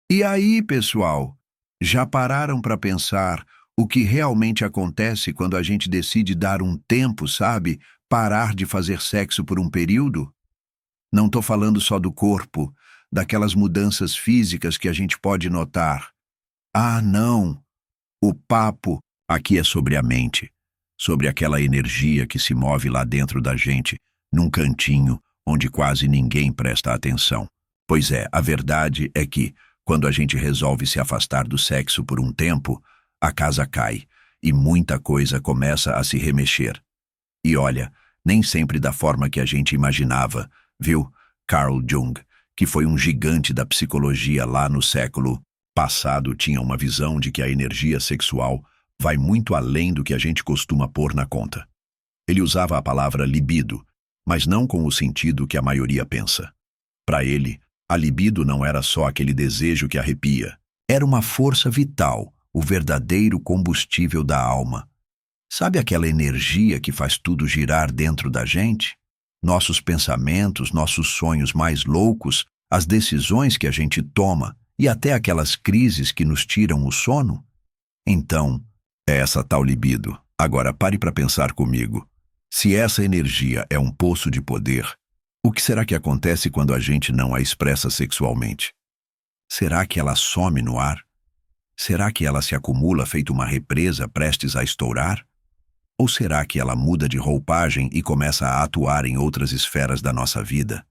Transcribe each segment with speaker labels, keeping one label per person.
Speaker 1: E aí, pessoal, já pararam para pensar o que realmente acontece quando a gente decide dar um tempo, sabe? Parar de fazer sexo por um período? Não tô falando só do corpo, daquelas mudanças físicas que a gente pode notar. Ah, não! O papo aqui é sobre a mente, sobre aquela energia que se move lá dentro da gente, num cantinho onde quase ninguém presta atenção. Pois é, a verdade é que, quando a gente resolve se afastar do sexo por um tempo, a casa cai e muita coisa começa a se remexer. E olha, nem sempre da forma que a gente imaginava, viu? Carl Jung, que foi um gigante da psicologia lá no século passado, tinha uma visão de que a energia sexual vai muito além do que a gente costuma pôr na conta. Ele usava a palavra libido, mas não com o sentido que a maioria pensa. Para ele, a libido não era só aquele desejo que arrepia. Era uma força vital, o verdadeiro combustível da alma. Sabe aquela energia que faz tudo girar dentro da gente? Nossos pensamentos, nossos sonhos mais loucos, as decisões que a gente toma e até aquelas crises que nos tiram o sono? Então, é essa tal libido. Agora pare para pensar comigo. Se essa energia é um poço de poder, o que será que acontece quando a gente não a expressa sexualmente? Será que ela some no ar? Será que ela se acumula feito uma represa prestes a estourar? Ou será que ela muda de roupagem e começa a atuar em outras esferas da nossa vida?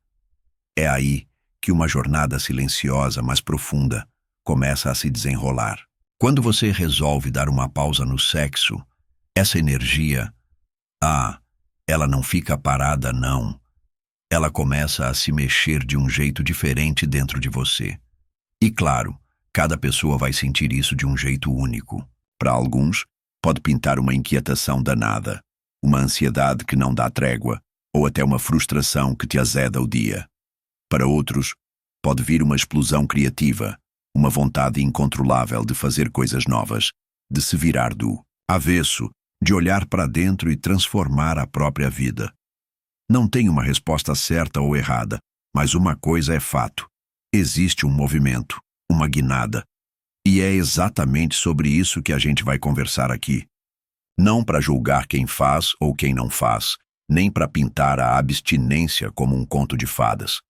Speaker 1: É aí que uma jornada silenciosa, mas profunda, começa a se desenrolar. Quando você resolve dar uma pausa no sexo, essa energia, ela não fica parada, não. Ela começa a se mexer de um jeito diferente dentro de você. E claro, cada pessoa vai sentir isso de um jeito único. Para alguns, pode pintar uma inquietação danada, uma ansiedade que não dá trégua, ou até uma frustração que te azeda o dia. Para outros, pode vir uma explosão criativa, uma vontade incontrolável de fazer coisas novas, de se virar do avesso, de olhar para dentro e transformar a própria vida. Não tem uma resposta certa ou errada, mas uma coisa é fato. Existe um movimento, uma guinada. E é exatamente sobre isso que a gente vai conversar aqui. Não para julgar quem faz ou quem não faz, nem para pintar a abstinência como um conto de fadas.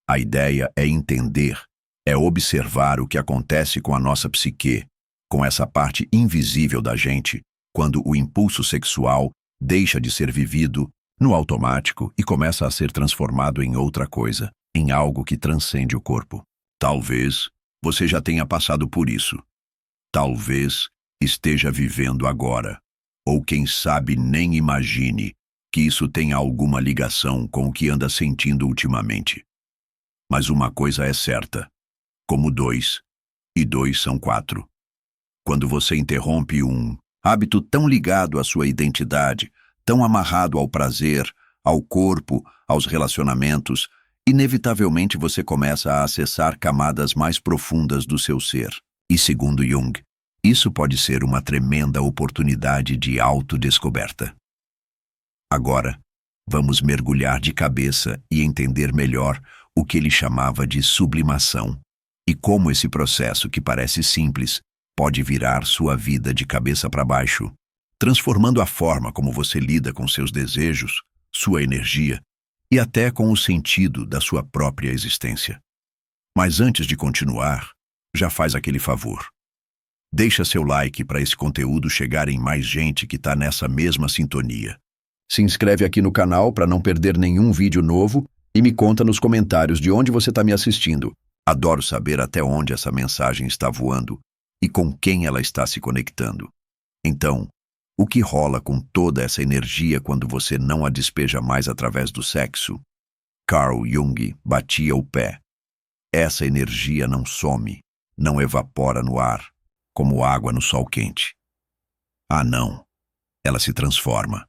Speaker 1: A ideia é entender, é observar o que acontece com a nossa psique, com essa parte invisível da gente, quando o impulso sexual deixa de ser vivido no automático e começa a ser transformado em outra coisa, em algo que transcende o corpo. Talvez você já tenha passado por isso. Talvez esteja vivendo agora. Ou quem sabe nem imagine que isso tenha alguma ligação com o que anda sentindo ultimamente. Mas uma coisa é certa. Como 2 e 2 são 4. Quando você interrompe um hábito tão ligado à sua identidade, tão amarrado ao prazer, ao corpo, aos relacionamentos, inevitavelmente você começa a acessar camadas mais profundas do seu ser. E segundo Jung, isso pode ser uma tremenda oportunidade de autodescoberta. Agora, vamos mergulhar de cabeça e entender melhor o que ele chamava de sublimação e como esse processo que parece simples pode virar sua vida de cabeça para baixo, transformando a forma como você lida com seus desejos, sua energia e até com o sentido da sua própria existência. Mas antes de continuar, já faz aquele favor. Deixa seu like para esse conteúdo chegar em mais gente que está nessa mesma sintonia. Se inscreve aqui no canal para não perder nenhum vídeo novo e me conta nos comentários de onde você está me assistindo. Adoro saber até onde essa mensagem está voando e com quem ela está se conectando. Então, o que rola com toda essa energia quando você não a despeja mais através do sexo? Carl Jung batia o pé. Essa energia não some, não evapora no ar, como água no sol quente. Não, ela se transforma.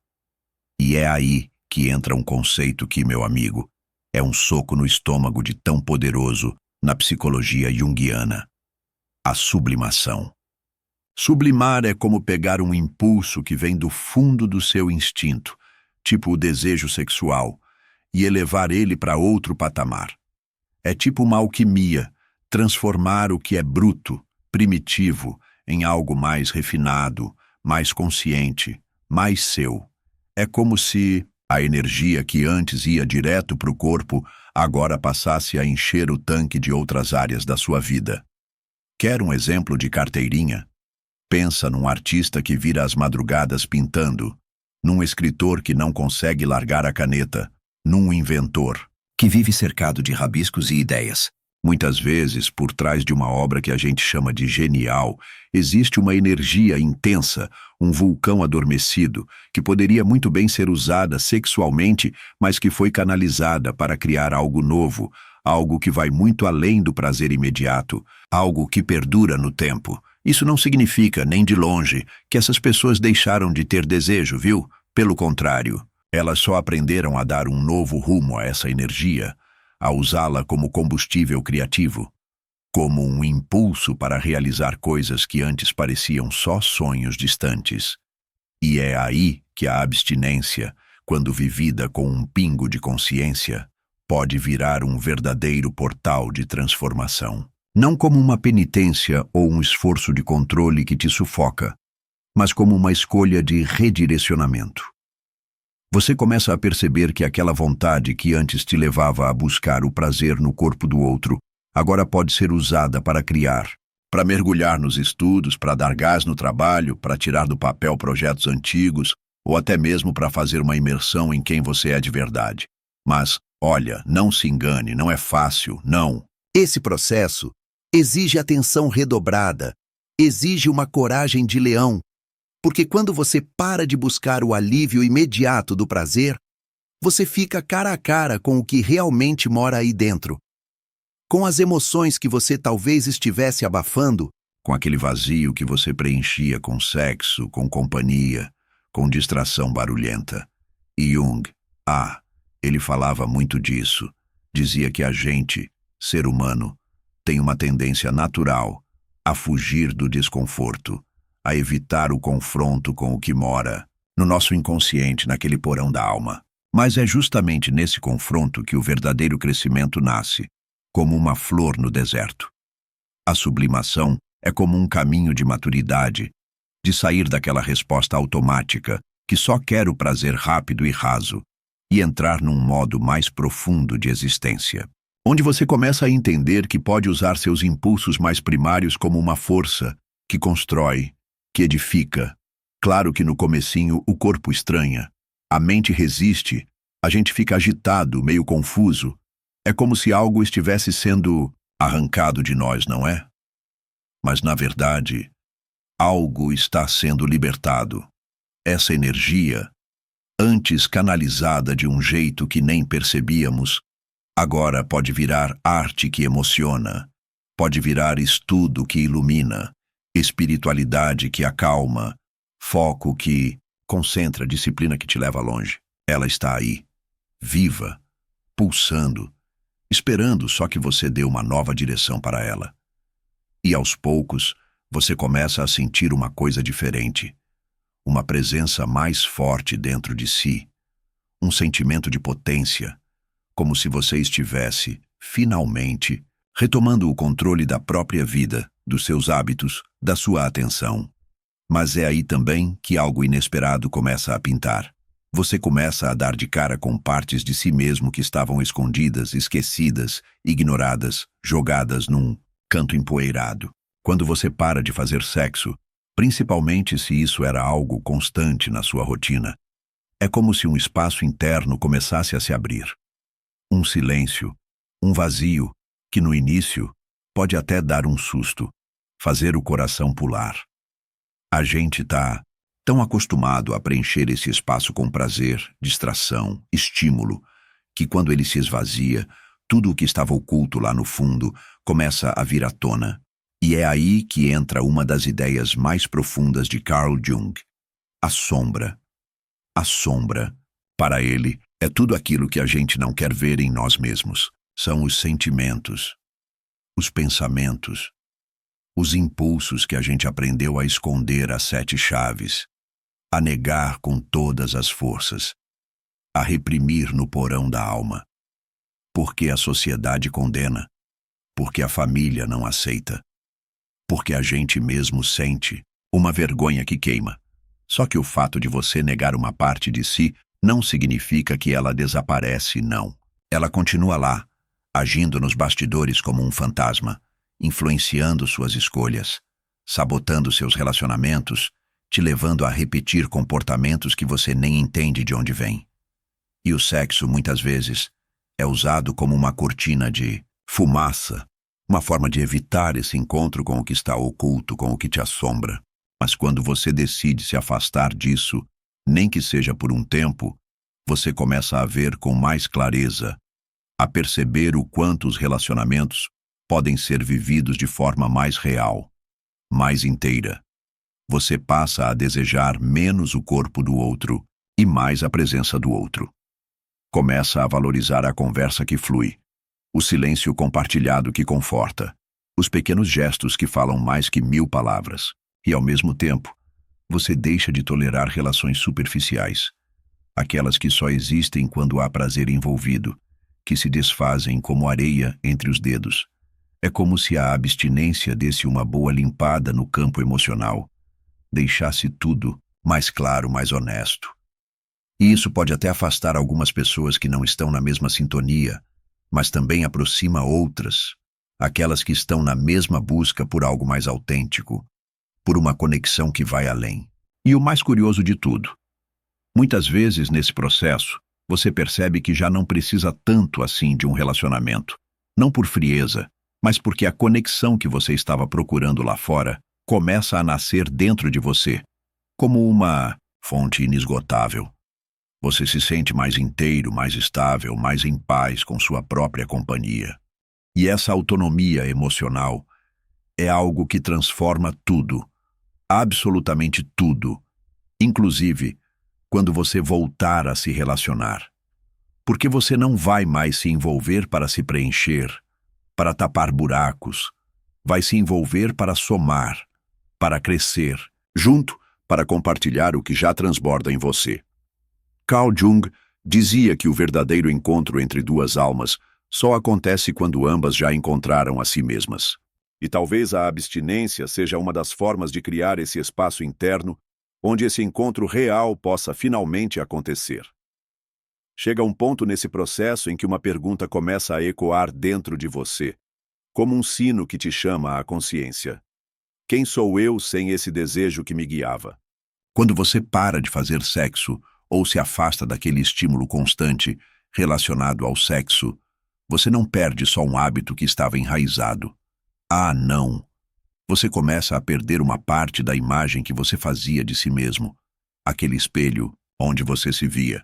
Speaker 1: E é aí que entra um conceito que, meu amigo, é um soco no estômago de tão poderoso na psicologia junguiana: a sublimação. Sublimar é como pegar um impulso que vem do fundo do seu instinto, tipo o desejo sexual, e elevar ele para outro patamar. É tipo uma alquimia, transformar o que é bruto, primitivo, em algo mais refinado, mais consciente, mais seu. É como se a energia que antes ia direto para o corpo agora passasse a encher o tanque de outras áreas da sua vida. Quer um exemplo de carteirinha? Pensa num artista que vira as madrugadas pintando, num escritor que não consegue largar a caneta, num inventor que vive cercado de rabiscos e ideias. Muitas vezes, por trás de uma obra que a gente chama de genial, existe uma energia intensa, um vulcão adormecido, que poderia muito bem ser usada sexualmente, mas que foi canalizada para criar algo novo, algo que vai muito além do prazer imediato, algo que perdura no tempo. Isso não significa, nem de longe, que essas pessoas deixaram de ter desejo, viu? Pelo contrário, elas só aprenderam a dar um novo rumo a essa energia, a usá-la como combustível criativo, como um impulso para realizar coisas que antes pareciam só sonhos distantes. E é aí que a abstinência, quando vivida com um pingo de consciência, pode virar um verdadeiro portal de transformação. Não como uma penitência ou um esforço de controle que te sufoca, mas como uma escolha de redirecionamento. Você começa a perceber que aquela vontade que antes te levava a buscar o prazer no corpo do outro, agora pode ser usada para criar, para mergulhar nos estudos, para dar gás no trabalho, para tirar do papel projetos antigos, ou até mesmo para fazer uma imersão em quem você é de verdade. Mas, olha, não se engane, não é fácil, não.
Speaker 2: Esse processo exige atenção redobrada, exige uma coragem de leão, porque quando você para de buscar o alívio imediato do prazer, você fica cara a cara com o que realmente mora aí dentro. Com as emoções que você talvez estivesse abafando,
Speaker 1: com aquele vazio que você preenchia com sexo, com companhia, com distração barulhenta. E Jung, ele falava muito disso. Dizia que a gente, ser humano, tem uma tendência natural a fugir do desconforto, a evitar o confronto com o que mora no nosso inconsciente, naquele porão da alma. Mas é justamente nesse confronto que o verdadeiro crescimento nasce, como uma flor no deserto. A sublimação é como um caminho de maturidade, de sair daquela resposta automática que só quer o prazer rápido e raso e entrar num modo mais profundo de existência, onde você começa a entender que pode usar seus impulsos mais primários como uma força que constrói, que edifica. Claro que no comecinho o corpo estranha, a mente resiste, a gente fica agitado, meio confuso. É como se algo estivesse sendo arrancado de nós, não é? Mas, na verdade, algo está sendo libertado. Essa energia, antes canalizada de um jeito que nem percebíamos, agora pode virar arte que emociona, pode virar estudo que ilumina, espiritualidade que acalma, foco que concentra, disciplina que te leva longe. Ela está aí, viva, pulsando, esperando só que você dê uma nova direção para ela. E aos poucos, você começa a sentir uma coisa diferente, uma presença mais forte dentro de si, um sentimento de potência, como se você estivesse, finalmente, retomando o controle da própria vida, dos seus hábitos, da sua atenção. Mas é aí também que algo inesperado começa a pintar. Você começa a dar de cara com partes de si mesmo que estavam escondidas, esquecidas, ignoradas, jogadas num canto empoeirado. Quando você para de fazer sexo, principalmente se isso era algo constante na sua rotina, é como se um espaço interno começasse a se abrir. Um silêncio, um vazio, que no início pode até dar um susto, fazer o coração pular. A gente está tão acostumado a preencher esse espaço com prazer, distração, estímulo, que quando ele se esvazia, tudo o que estava oculto lá no fundo começa a vir à tona. E é aí que entra uma das ideias mais profundas de Carl Jung, a sombra. A sombra, para ele, é tudo aquilo que a gente não quer ver em nós mesmos. São os sentimentos, os pensamentos, os impulsos que a gente aprendeu a esconder às 7 chaves, a negar com todas as forças, a reprimir no porão da alma. Porque a sociedade condena, porque a família não aceita, porque a gente mesmo sente uma vergonha que queima. Só que o fato de você negar uma parte de si não significa que ela desaparece, não. Ela continua lá, agindo nos bastidores como um fantasma, influenciando suas escolhas, sabotando seus relacionamentos, te levando a repetir comportamentos que você nem entende de onde vêm. E o sexo, muitas vezes, é usado como uma cortina de fumaça, uma forma de evitar esse encontro com o que está oculto, com o que te assombra. Mas quando você decide se afastar disso, nem que seja por um tempo, você começa a ver com mais clareza, a perceber o quanto os relacionamentos podem ser vividos de forma mais real, mais inteira. Você passa a desejar menos o corpo do outro e mais a presença do outro. Começa a valorizar a conversa que flui, o silêncio compartilhado que conforta, os pequenos gestos que falam mais que 1000 palavras. E, ao mesmo tempo, você deixa de tolerar relações superficiais, aquelas que só existem quando há prazer envolvido, que se desfazem como areia entre os dedos. É como se a abstinência desse uma boa limpada no campo emocional, deixasse tudo mais claro, mais honesto. E isso pode até afastar algumas pessoas que não estão na mesma sintonia, mas também aproxima outras, aquelas que estão na mesma busca por algo mais autêntico, por uma conexão que vai além. E o mais curioso de tudo, muitas vezes nesse processo, você percebe que já não precisa tanto assim de um relacionamento, não por frieza, mas porque a conexão que você estava procurando lá fora começa a nascer dentro de você, como uma fonte inesgotável. Você se sente mais inteiro, mais estável, mais em paz com sua própria companhia. E essa autonomia emocional é algo que transforma tudo, absolutamente tudo, inclusive quando você voltar a se relacionar. Porque você não vai mais se envolver para se preencher, para tapar buracos, vai se envolver para somar, para crescer, junto para compartilhar o que já transborda em você. Carl Jung dizia que o verdadeiro encontro entre duas almas só acontece quando ambas já encontraram a si mesmas. E talvez a abstinência seja uma das formas de criar esse espaço interno onde esse encontro real possa finalmente acontecer. Chega um ponto nesse processo em que uma pergunta começa a ecoar dentro de você, como um sino que te chama à consciência. Quem sou eu sem esse desejo que me guiava? Quando você para de fazer sexo ou se afasta daquele estímulo constante relacionado ao sexo, você não perde só um hábito que estava enraizado. Ah, não! Você começa a perder uma parte da imagem que você fazia de si mesmo, aquele espelho onde você se via.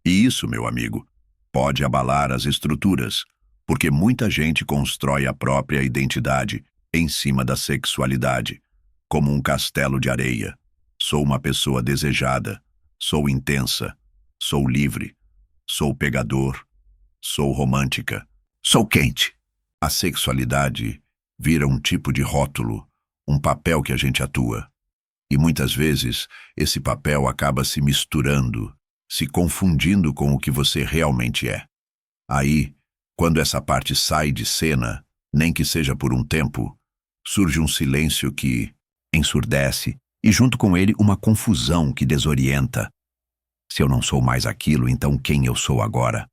Speaker 1: E isso, meu amigo, pode abalar as estruturas, porque muita gente constrói a própria identidade em cima da sexualidade, como um castelo de areia. Sou uma pessoa desejada, sou intensa, sou livre, sou pegador, sou romântica, sou quente. A sexualidade vira um tipo de rótulo, um papel que a gente atua. E muitas vezes esse papel acaba se misturando, se confundindo com o que você realmente é. Aí, quando essa parte sai de cena, nem que seja por um tempo, surge um silêncio que ensurdece e junto com ele uma confusão que desorienta. Se eu não sou mais aquilo, então quem eu sou agora?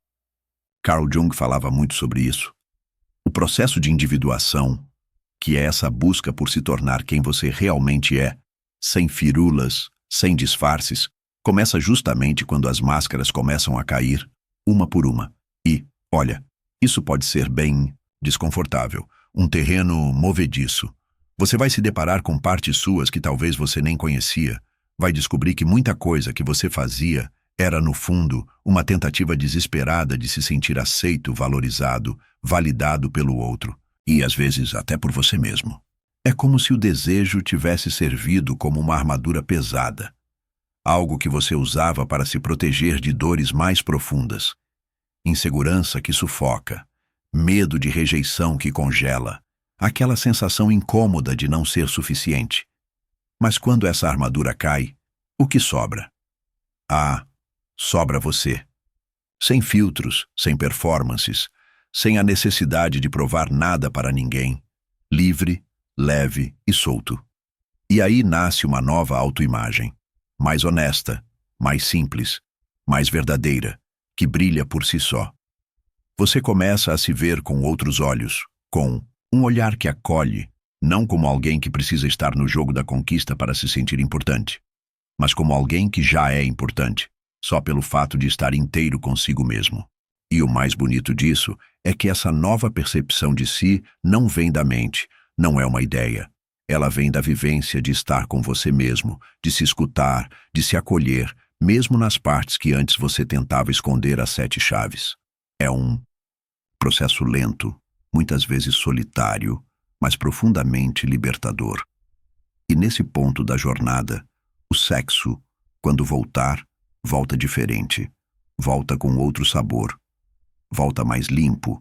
Speaker 1: Carl Jung falava muito sobre isso. O processo de individuação, que é essa busca por se tornar quem você realmente é, sem firulas, sem disfarces, começa justamente quando as máscaras começam a cair, uma por uma. E, olha, isso pode ser bem desconfortável, um terreno movediço. Você vai se deparar com partes suas que talvez você nem conhecia, vai descobrir que muita coisa que você fazia era, no fundo, uma tentativa desesperada de se sentir aceito, valorizado, validado pelo outro, e às vezes até por você mesmo. É como se o desejo tivesse servido como uma armadura pesada, algo que você usava para se proteger de dores mais profundas, insegurança que sufoca, medo de rejeição que congela, aquela sensação incômoda de não ser suficiente. Mas quando essa armadura cai, o que sobra? Ah, sobra você. Sem filtros, sem performances, sem a necessidade de provar nada para ninguém, livre, leve e solto. E aí nasce uma nova autoimagem, mais honesta, mais simples, mais verdadeira, que brilha por si só. Você começa a se ver com outros olhos, com um olhar que acolhe, não como alguém que precisa estar no jogo da conquista para se sentir importante, mas como alguém que já é importante, só pelo fato de estar inteiro consigo mesmo. E o mais bonito disso é que essa nova percepção de si não vem da mente, não é uma ideia. Ela vem da vivência de estar com você mesmo, de se escutar, de se acolher, mesmo nas partes que antes você tentava esconder as 7 chaves. É um processo lento, muitas vezes solitário, mas profundamente libertador. E nesse ponto da jornada, o sexo, quando voltar, volta diferente, volta com outro sabor, volta mais limpo,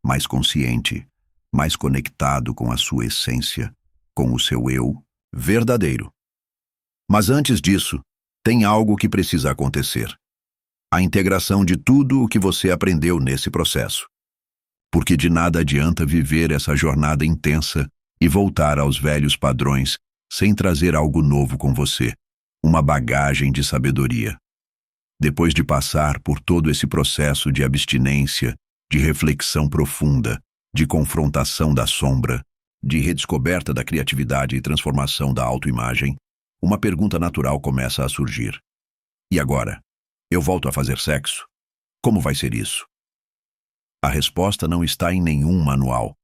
Speaker 1: mais consciente, mais conectado com a sua essência, com o seu eu verdadeiro. Mas antes disso, tem algo que precisa acontecer. A integração de tudo o que você aprendeu nesse processo. Porque de nada adianta viver essa jornada intensa e voltar aos velhos padrões sem trazer algo novo com você, uma bagagem de sabedoria. Depois de passar por todo esse processo de abstinência, de reflexão profunda, de confrontação da sombra, de redescoberta da criatividade e transformação da autoimagem, uma pergunta natural começa a surgir. E agora? Eu volto a fazer sexo? Como vai ser isso? A resposta não está em nenhum manual.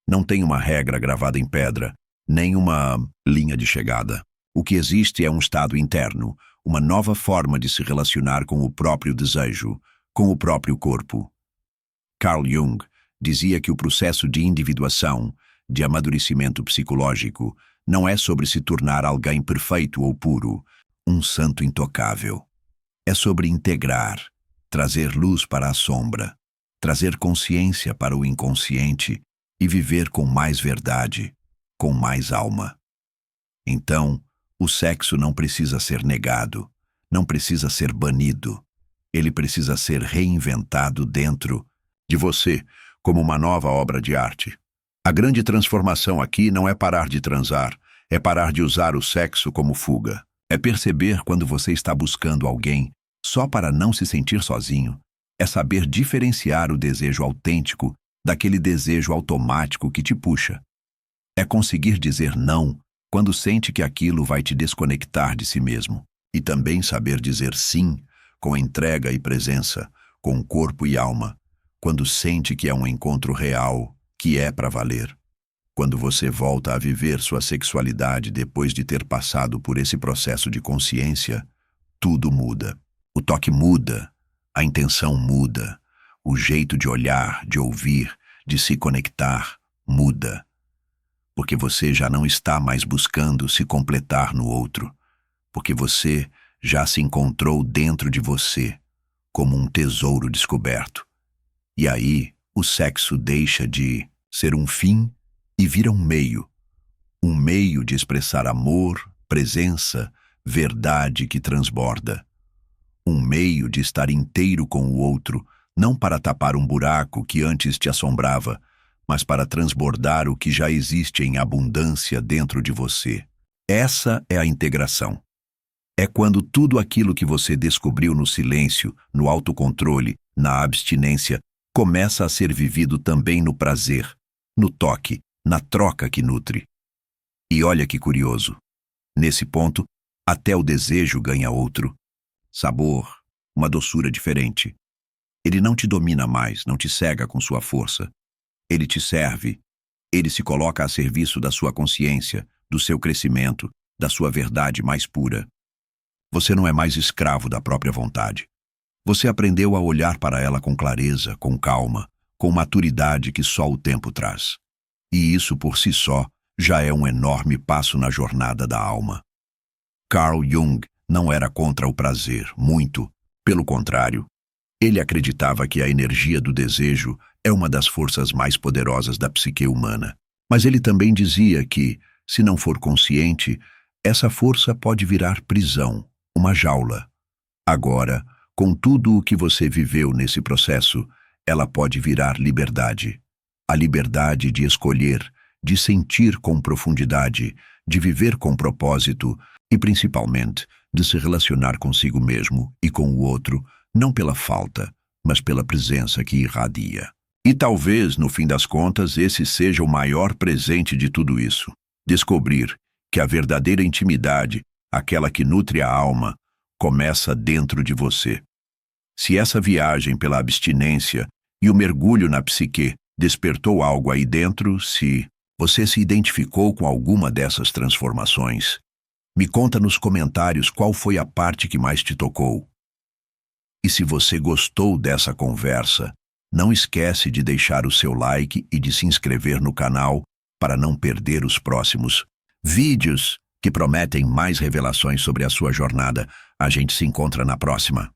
Speaker 1: Não tem uma regra gravada em pedra, nem uma linha de chegada. O que existe é um estado interno, uma nova forma de se relacionar com o próprio desejo, com o próprio corpo. Carl Jung dizia que o processo de individuação, de amadurecimento psicológico, não é sobre se tornar alguém perfeito ou puro, um santo intocável. É sobre integrar, trazer luz para a sombra, trazer consciência para o inconsciente e viver com mais verdade, com mais alma. Então, o sexo não precisa ser negado, não precisa ser banido. Ele precisa ser reinventado dentro de você, como uma nova obra de arte. A grande transformação aqui não é parar de transar, é parar de usar o sexo como fuga. É perceber quando você está buscando alguém só para não se sentir sozinho. É saber diferenciar o desejo autêntico daquele desejo automático que te puxa. É conseguir dizer não quando sente que aquilo vai te desconectar de si mesmo. E também saber dizer sim com entrega e presença, com corpo e alma, quando sente que é um encontro real, que é para valer. Quando você volta a viver sua sexualidade depois de ter passado por esse processo de consciência, tudo muda. O toque muda, a intenção muda, o jeito de olhar, de ouvir, de se conectar muda. Porque você já não está mais buscando se completar no outro, porque você já se encontrou dentro de você, como um tesouro descoberto. E aí, o sexo deixa de ser um fim e vira um meio de expressar amor, presença, verdade que transborda. Um meio de estar inteiro com o outro, não para tapar um buraco que antes te assombrava, mas para transbordar o que já existe em abundância dentro de você. Essa é a integração. É quando tudo aquilo que você descobriu no silêncio, no autocontrole, na abstinência, começa a ser vivido também no prazer, no toque, na troca que nutre. E olha que curioso. Nesse ponto, até o desejo ganha outro sabor, uma doçura diferente. Ele não te domina mais, não te cega com sua força. Ele te serve. Ele se coloca a serviço da sua consciência, do seu crescimento, da sua verdade mais pura. Você não é mais escravo da própria vontade. Você aprendeu a olhar para ela com clareza, com calma, com maturidade que só o tempo traz. E isso por si só já é um enorme passo na jornada da alma. Carl Jung não era contra o prazer, muito, pelo contrário. Ele acreditava que a energia do desejo é uma das forças mais poderosas da psique humana. Mas ele também dizia que, se não for consciente, essa força pode virar prisão, uma jaula. Agora, com tudo o que você viveu nesse processo, ela pode virar liberdade. A liberdade de escolher, de sentir com profundidade, de viver com propósito e, principalmente, de se relacionar consigo mesmo e com o outro, não pela falta, mas pela presença que irradia. E talvez, no fim das contas, esse seja o maior presente de tudo isso. Descobrir que a verdadeira intimidade, aquela que nutre a alma, começa dentro de você. Se essa viagem pela abstinência e o mergulho na psique despertou algo aí dentro, se você se identificou com alguma dessas transformações, me conta nos comentários qual foi a parte que mais te tocou. E se você gostou dessa conversa, não esquece de deixar o seu like e de se inscrever no canal para não perder os próximos vídeos que prometem mais revelações sobre a sua jornada. A gente se encontra na próxima.